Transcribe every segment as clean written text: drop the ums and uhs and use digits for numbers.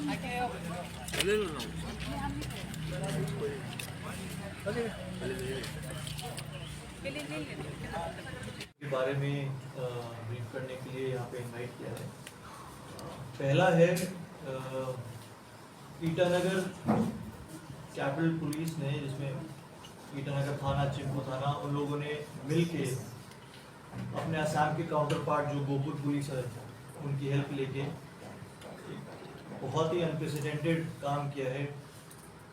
के बारे में ब्रीफ करने के लिए यहाँ पे इनवाइट किया है। पहला है ईटानगर कैपिटल पुलिस ने, जिसमें ईटानगर थाना, चिंपू थाना, उन लोगों ने मिल के अपने असम के काउंटर पार्ट जो गोपुर पुलिस है उनकी हेल्प लेके बहुत ही अनप्रेसिडेंटेड काम किया है।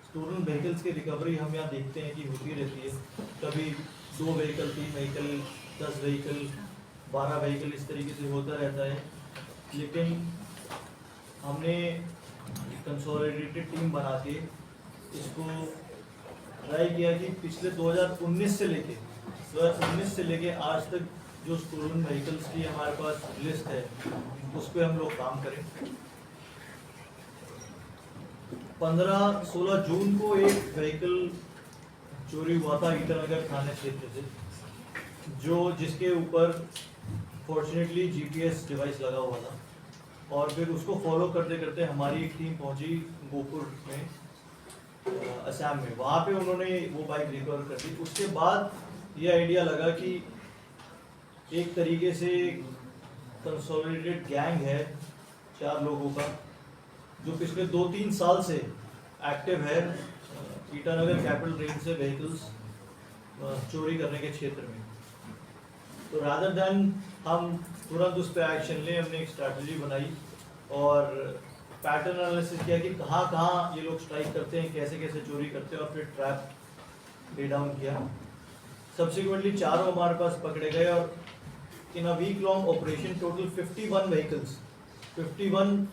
स्टोलन व्हीकल्स की रिकवरी हम यहाँ देखते हैं कि होती रहती है, कभी 2 व्हीकल, 3 व्हीकल, 10 व्हीकल, 12 व्हीकल, इस तरीके से होता रहता है। लेकिन हमने कंसोलिडेटेड टीम बना के इसको ट्राई किया कि पिछले 2019 से लेके आज तक जो स्टोलन व्हीकल्स की हमारे पास लिस्ट है उस पर हम लोग काम करें। 15-16 जून को एक व्हीकल चोरी हुआ था ईटानगर थाना क्षेत्र से, जिसके ऊपर फॉर्चुनेटली जीपीएस डिवाइस लगा हुआ था। और फिर उसको फॉलो करते करते हमारी एक टीम पहुंची गोपुर में, असम में। वहाँ पे उन्होंने वो बाइक रिकवर कर दी। उसके बाद ये आइडिया लगा कि एक तरीके से कंसोलिडेटेड गैंग है 4 लोगों का, जो पिछले 2-3 साल से एक्टिव है ईटानगर कैपिटल रेंज से व्हीकल्स चोरी करने के क्षेत्र में। तो रादर देन हम तुरंत उस पर एक्शन लें, हमने एक स्ट्रैटेजी बनाई और पैटर्न एनालिसिस किया कि कहाँ कहाँ ये लोग स्ट्राइक करते हैं, कैसे कैसे चोरी करते हैं, और फिर ट्रैप ले डाउन किया। सब्सिक्वेंटली 4 हमारे पास पकड़े गए और in a week long operation total 51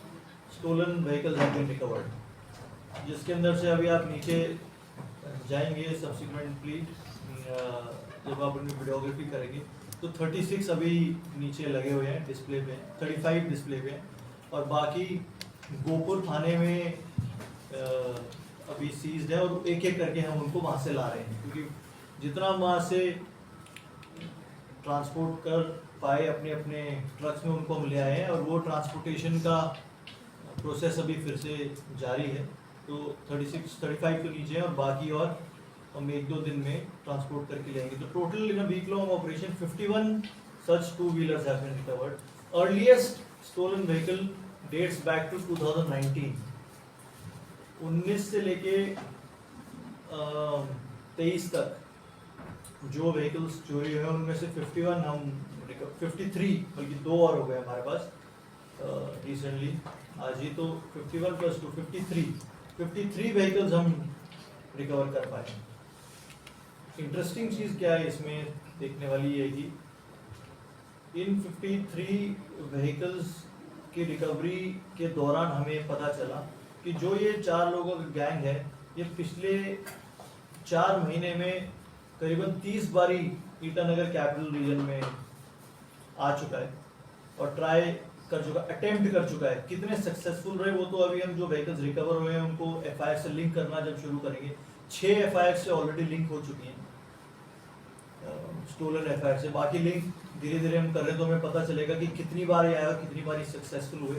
stolen vehicles have been recovered, जिसके अंदर से अभी आप नीचे जाएंगे सब्सिक्वेंटली जब आप उनकी वीडियोग्राफी करेंगे तो 36 अभी नीचे लगे हुए हैं डिस्प्ले पे, 35 डिस्प्ले पे हैं, और बाकी गोपुर थाने में अभी सीज्ड है और एक एक करके हम उनको वहाँ से ला रहे हैं, क्योंकि जितना हम वहाँ से ट्रांसपोर्ट कर पाए अपने अपने ट्रक्स में उनको हम ले आए हैं, और वो ट्रांसपोर्टेशन का प्रोसेस अभी फिर से जारी है। तो 35 तो नीचे हैं और बाकी और हम 1-2 दिन में ट्रांसपोर्ट करके लेंगे। तो total in a week long operation 51 such 2-wheelers have been recovered. Earliest stolen vehicle dates back to 2019. 19 से लेके 23 तक जो व्हीकल्स चोरी हुए उनमें से 53 बल्कि 2 और हो गए हमारे पास रिसेंटली आज ही। तो 51 + 2 53 व्हीकल्स हम रिकवर कर पाए। इंटरेस्टिंग चीज़ क्या है इसमें देखने वाली है कि इन 53 व्हीकल्स की रिकवरी के दौरान हमें पता चला कि जो ये 4 लोगों का गैंग है, ये पिछले 4 महीने में करीबन 30 बारी ईटानगर कैपिटल रीजन में आ चुका है और ट्राई कर चुका, अटेम्प्ट कर चुका है। कितने सक्सेसफुल रहे वो तो अभी हम जो व्हीकल्स रिकवर हुए हैं उनको एफआईआर से लिंक करना जब शुरू करेंगे। 6 एफआईआर से ऑलरेडी लिंक हो चुकी हैं स्टोलन एफआईआर से, बाकी लिंक धीरे धीरे हम कर रहे हैं, तो हमें पता चलेगा कि कितनी बार ये आया और कितनी बार सक्सेसफुल हुए।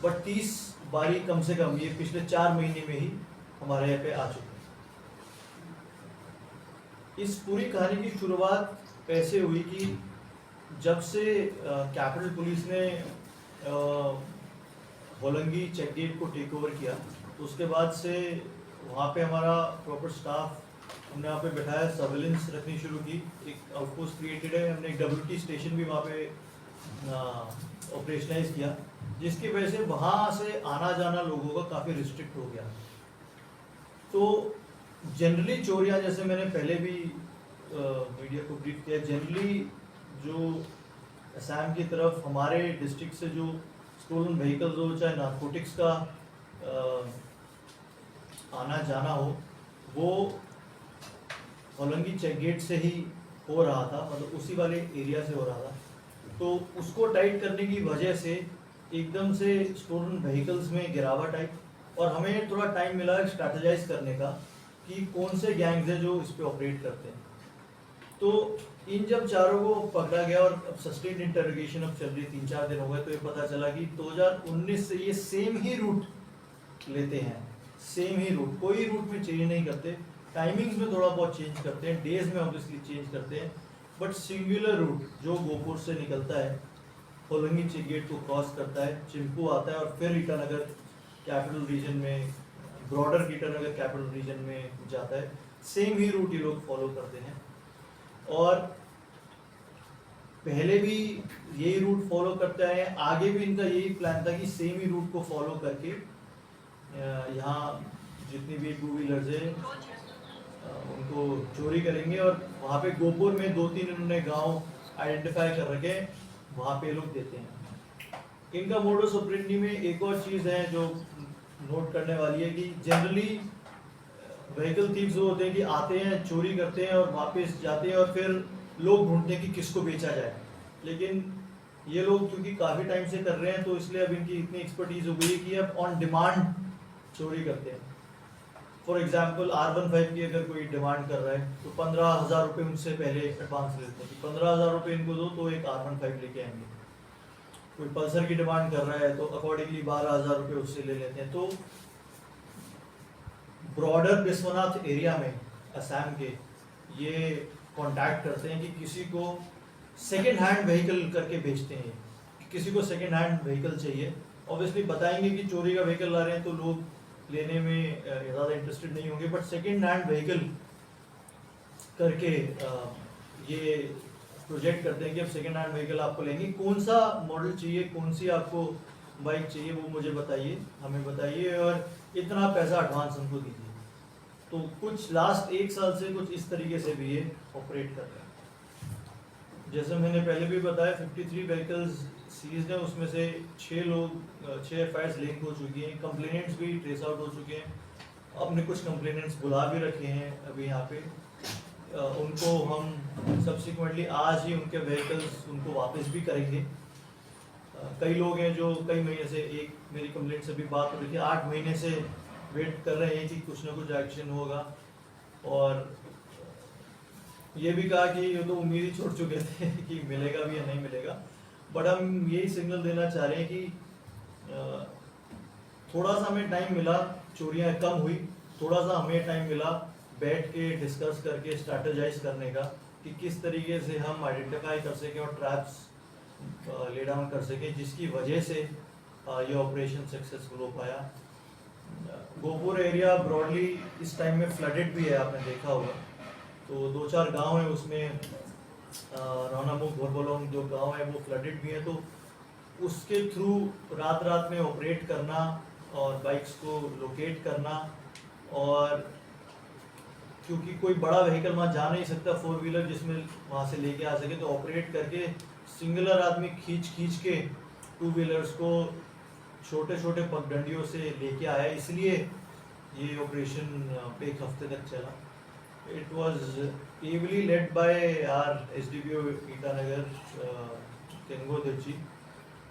बट 30 बारी कम से कम ये पिछले 4 महीने में ही हमारे यहाँ पे आ चुके हैं। इस पूरी कहानी की शुरुआत ऐसे हुई कि जब से कैपिटल पुलिस ने होलंगी चेक गेट को टेक ओवर किया, तो उसके बाद से वहाँ पे हमारा प्रॉपर स्टाफ हमने वहाँ पे बैठाया, सर्वेलेंस रखनी शुरू की, एक आउटपोस्ट क्रिएटेड है, हमने एक WT स्टेशन भी वहाँ पे ऑपरेशनलाइज किया, जिसकी वजह से वहाँ से आना जाना लोगों का काफ़ी रिस्ट्रिक्ट हो गया। तो जनरली चोरियाँ, जैसे मैंने पहले भी मीडिया को ब्रीफ किया, जनरली जो असम की तरफ हमारे डिस्ट्रिक्ट से जो स्टोलन व्हीकल्स हो, चाहे नारकोटिक्स का आना जाना हो, वो होलंगी चेक गेट से ही हो रहा था, मतलब उसी वाले एरिया से हो रहा था। तो उसको टाइट करने की वजह से एकदम से स्टोलन व्हीकल्स में गिरावट आई और हमें थोड़ा टाइम मिला स्ट्रैटेजाइज करने का कि कौन से गैंग्स हैं जो इस पे ऑपरेट करते हैं। तो इन जब चारों को पकड़ा गया और अब सस्टेन्ड इंटरोगेशन अब चल रही, 3-4 दिन हो गए, तो ये पता चला कि 2019 से ये सेम ही रूट लेते हैं, सेम ही रूट, कोई रूट में चेंज नहीं करते, टाइमिंग्स में थोड़ा बहुत चेंज करते हैं, डेज में ऑब्वियसली चेंज करते हैं, बट सिंगुलर रूट जो गोपुर से निकलता है, होलंगी चेक गेट को क्रॉस करता है, चिंपू आता है और फिर ईटानगर कैपिटल रीजन में, ब्रॉडर ईटानगर कैपिटल रीजन में जाता है, सेम ही रूट ये लोग फॉलो करते हैं। और पहले भी यही रूट फॉलो करते हैं, आगे भी इनका यही प्लान था कि सेम ही रूट को फॉलो करके यहाँ जितनी भी टू व्हीलर्स है उनको चोरी करेंगे, और वहाँ पे गोपुर में 2-3 इन्होंने गांव आइडेंटिफाई कर रखे हैं, वहाँ पे लोग देते हैं। इनका मोडस ऑपरेंडी में एक और चीज़ है जो नोट करने वाली है कि जनरली व्हीकल थीव्स वो होते हैं कि आते हैं, चोरी करते हैं और वापस जाते हैं, और फिर लोग ढूंढते हैं कि किसको बेचा जाए। लेकिन ये लोग क्योंकि काफ़ी टाइम से कर रहे हैं तो इसलिए अब इनकी इतनी एक्सपर्टीज हो गई है कि अब ऑन डिमांड चोरी करते हैं। फॉर एग्जाम्पल R15 की अगर कोई डिमांड कर रहा है तो 15,000 रुपये उनसे पहले एडवांस लेते हैं कि 15,000 रुपये इनको दो तो एक R15 लेके आएंगे। कोई पल्सर की डिमांड कर रहा है तो अकॉर्डिंगली 12,000 रुपये उससे ले लेते हैं। तो ब्रॉडर बिस्वनाथ एरिया में असम के ये कांटेक्ट करते हैं कि किसी को सेकेंड हैंड व्हीकल करके बेचते हैं, कि किसी को सेकेंड हैंड व्हीकल चाहिए। ऑब्वियसली बताएंगे कि चोरी का व्हीकल ला रहे हैं तो लोग लेने में ज़्यादा इंटरेस्टेड नहीं होंगे, बट सेकेंड हैंड व्हीकल करके ये प्रोजेक्ट करते हैं कि अब सेकेंड हैंड व्हीकल आपको लेंगे, कौन सा मॉडल चाहिए, कौन सी आपको बाइक चाहिए वो मुझे बताइए, हमें बताइए और इतना पैसा एडवांस हमको दीजिए। तो कुछ लास्ट 1 साल से कुछ इस तरीके से भी ये ऑपरेट कर रहे हैं। जैसे मैंने पहले भी बताया 53 व्हीकल्स सीज्ड हैं, उसमें से 6 एफआईआर लिंक हो चुकी हैं, कंप्लेनेंट्स भी ट्रेस आउट हो चुके हैं। अपने कुछ कंप्लेनेंट्स बुला भी रखे हैं अभी यहाँ पे, उनको हम सब्सिक्वेंटली आज ही उनके व्हीकल्स उनको वापस भी करेंगे। कई लोग हैं जो कई महीने से, एक मेरी कंप्लेंट से भी बात हो रही थी, 8 महीने से वेट कर रहे हैं कि कुछ ना कुछ एक्शन होगा, और ये भी कहा कि ये तो उम्मीद ही छोड़ चुके थे कि मिलेगा भी या नहीं मिलेगा। बट हम यही सिग्नल देना चाह रहे हैं कि थोड़ा सा हमें टाइम मिला, चोरियाँ कम हुई, थोड़ा सा हमें टाइम मिला बैठ के डिस्कस करके स्ट्रैटेजाइज करने का कि किस तरीके से हम आइडेंटिफाई कर सकें और ट्रैप्स ले डाउन कर सकें, जिसकी वजह से ये ऑपरेशन सक्सेसफुल हो पाया। गोपुर एरिया ब्रॉडली इस टाइम में फ्लडेड भी है, आपने देखा होगा। तो 2-4 गांव है उसमें, रौनामुख घोरबोलोंग जो गांव है वो फ्लडेड भी है, तो उसके थ्रू रात में ऑपरेट करना और बाइक्स को लोकेट करना, और क्योंकि कोई बड़ा व्हीकल वहाँ जा नहीं सकता 4 व्हीलर जिसमें वहाँ से लेके आ सके, तो ऑपरेट करके सिंगुलर आदमी खींच के 2 व्हीलर्स को छोटे छोटे पगडंडियों से लेके आया, इसलिए ये ऑपरेशन एक हफ्ते तक चला। It was ably led by our SDPO Itanagar Kengo Dechi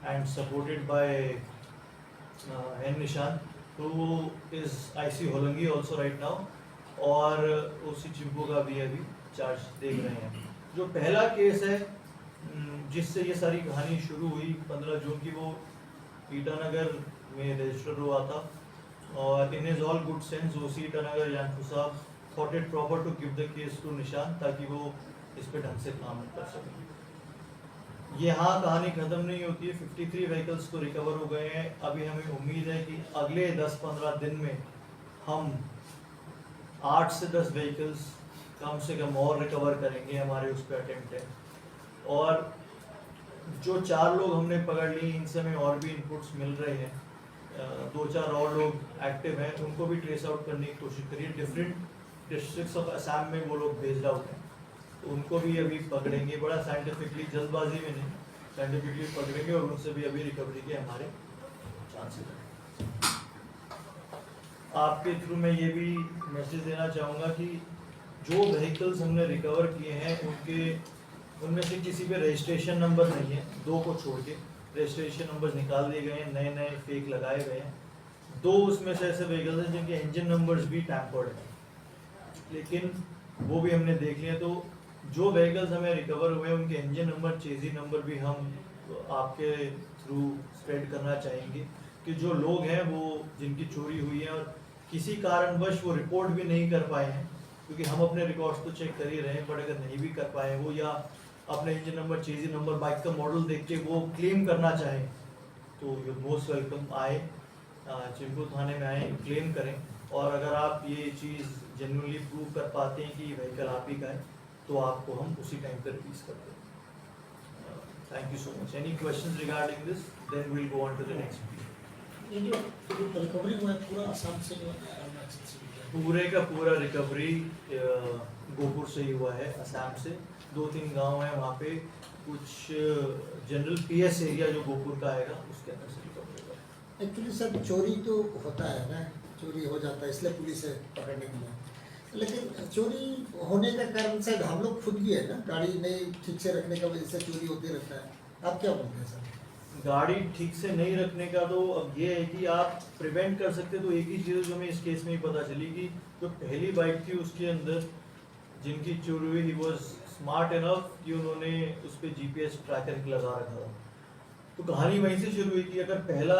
and supported by N Nishan, who is IC Holongi also right now, और उसी चिंपू का भी अभी चार्ज देख रहे हैं। जो पहला केस है जिससे ये सारी कहानी शुरू हुई 15 जून की, वो ईटानगर में रजिस्टर हुआ था, और in is all good sense OC Itanagar Yanfu Sahab thought it proper to give the case to Nishan, ताकि वो इस पे ढंग से काम कर सकें। यहाँ कहानी खत्म नहीं होती है, 53 व्हीकल्स तो रिकवर हो गए हैं। अभी हमें उम्मीद है कि अगले 10-15 दिन में हम 8 से 10 व्हीकल्स कम से कम और रिकवर करेंगे, हमारे उस पर अटेम्प्ट है। और जो 4 लोग हमने पकड़ लिए, इनसे हमें और भी इनपुट्स मिल रहे हैं, 2-4 और लोग एक्टिव हैं, उनको भी ट्रेस आउट करने की कोशिश करिए। डिफरेंट डिस्ट्रिक्ट्स ऑफ असम में वो लोग बेस्ड आउट हैं, तो उनको भी अभी पकड़ेंगे, बड़ा साइंटिफिकली, जल्दबाजी में नहीं, साइंटिफिकली पकड़ेंगे, और उनसे भी अभी रिकवरी के हमारे चांसेस हैं। आपके थ्रू मैं ये भी मैसेज देना चाहूँगा कि जो व्हीकल्स हमने रिकवर किए हैं उनमें से किसी पे रजिस्ट्रेशन नंबर नहीं है, 2 को छोड़ के रजिस्ट्रेशन नंबर निकाल दिए गए हैं, नए फेक लगाए गए हैं। 2 उसमें से ऐसे व्हीकल्स हैं जिनके इंजन नंबर्स भी टैम्पर्ड हैं, लेकिन वो भी हमने देख लिया। तो जो व्हीकल्स हमें रिकवर हुए हैं उनके इंजन नंबर, चेजी नंबर भी हम आपके थ्रू स्प्रेड करना चाहेंगे, कि जो लोग हैं वो जिनकी चोरी हुई है और किसी कारणवश वो रिपोर्ट भी नहीं कर पाए हैं, क्योंकि हम अपने रिकॉर्ड्स तो चेक कर ही रहे हैं, बट अगर नहीं भी कर पाए वो या अपने इंजन नंबर, चेजी नंबर, बाइक का मॉडल देख के वो क्लेम करना चाहें, तो यू मोस्ट वेलकम, आए चिंपू थाने में आए, क्लेम करें। और अगर आप ये चीज़ जेन्युइनली प्रूव कर पाते हैं कि व्हीकल आप ही का है, तो आपको हम उसी टाइम पर रिलीज कर दें। Thank you so much. Any questions regarding this? Then we will go on to the next. ये जो रिकवरी हुआ है पूरा आसाम से हुआ है, अरुणाचल से हुआ है? पूरे का पूरा रिकवरी गोपुर से ही हुआ है, असम से 2-3 गांव हैं वहाँ पे, कुछ जनरल पीएस एरिया जो गोपुर का आएगा उसके अंदर से रिकवरी हुआ है। एक्चुअली सर चोरी तो होता है ना, चोरी हो जाता है इसलिए पुलिस है पकड़ने के लिए, लेकिन चोरी होने का कारण शायद हम लोग खुद भी है ना, गाड़ी नहीं ठीक से रखने का वजह से चोरी होते रहता है। आप क्या बोलते हैं सर? गाड़ी ठीक से नहीं रखने का तो अब ये है कि आप प्रिवेंट कर सकते, तो एक ही चीज़ जो हमें इस केस में ही पता चली कि जो पहली बाइक थी उसके अंदर जिनकी चोरी हुई, ही वाज स्मार्ट इनफ कि उन्होंने उस पर जीपीएस ट्रैकर लगा रखा था। तो कहानी वहीं से शुरू हुई कि अगर पहला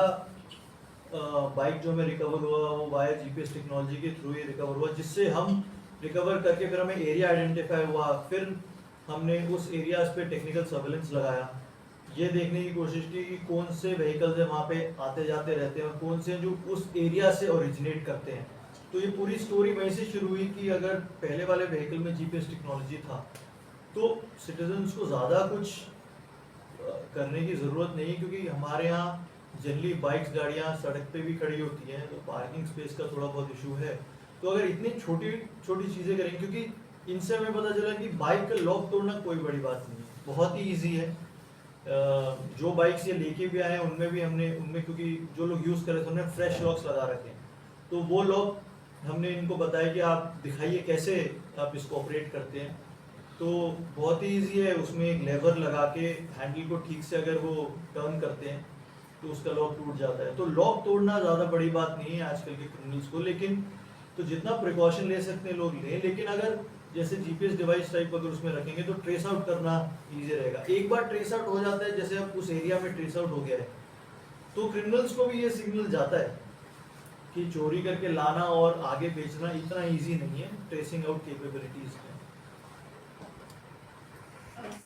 बाइक जो हमें रिकवर हुआ वो वाया जीपीएस टेक्नोलॉजी के थ्रू ही रिकवर हुआ, जिससे हम रिकवर करके फिर हमें एरिया आइडेंटिफाई हुआ, फिर हमने उस एरियाज पे टेक्निकल सर्वेलेंस लगाया, ये देखने की कोशिश की कि कौन से व्हीकल्स है वहाँ पे आते जाते रहते हैं और कौन से जो उस एरिया से ओरिजिनेट करते हैं। तो ये पूरी स्टोरी वहीं से शुरू हुई कि अगर पहले वाले व्हीकल में जीपीएस टेक्नोलॉजी था तो सिटीजन्स को ज़्यादा कुछ करने की ज़रूरत नहीं, क्योंकि हमारे यहाँ जनरली बाइक्स, गाड़ियाँ सड़क पे भी खड़ी होती हैं, तो पार्किंग स्पेस का थोड़ा बहुत इशू है। तो अगर इतनी छोटी छोटी चीज़ें करेंगे, क्योंकि इनसे हमें पता चला कि बाइक का लॉक तोड़ना कोई बड़ी बात नहीं है, बहुत ही ईजी है। जो बाइक्स ये लेके भी आए हैं उनमें क्योंकि जो लोग यूज़ कर रहे थे उन्होंने फ्रेश लॉक्स लगा रखे हैं, तो वो लॉक हमने इनको बताया कि आप दिखाइए कैसे आप इसको ऑपरेट करते हैं। तो बहुत ही ईजी है, उसमें एक लेवर लगा के हैंडल को ठीक से अगर वो टर्न करते हैं तो उसका लॉक टूट जाता है। तो लॉक तोड़ना ज़्यादा बड़ी बात नहीं है आजकल के क्रिमिनल्स को, लेकिन तो जितना प्रिकॉशन ले सकते हैं लोग लें, लेकिन अगर जैसे जीपीएस डिवाइस टाइप अगर उसमें रखेंगे तो ट्रेस आउट करना ईजी रहेगा। एक बार ट्रेस आउट हो जाता है, जैसे अब उस एरिया में ट्रेस आउट हो गया है, तो क्रिमिनल्स को भी ये सिग्नल जाता है कि चोरी करके लाना और आगे बेचना इतना ईजी नहीं है ट्रेसिंग आउट कैपेबिलिटीज में।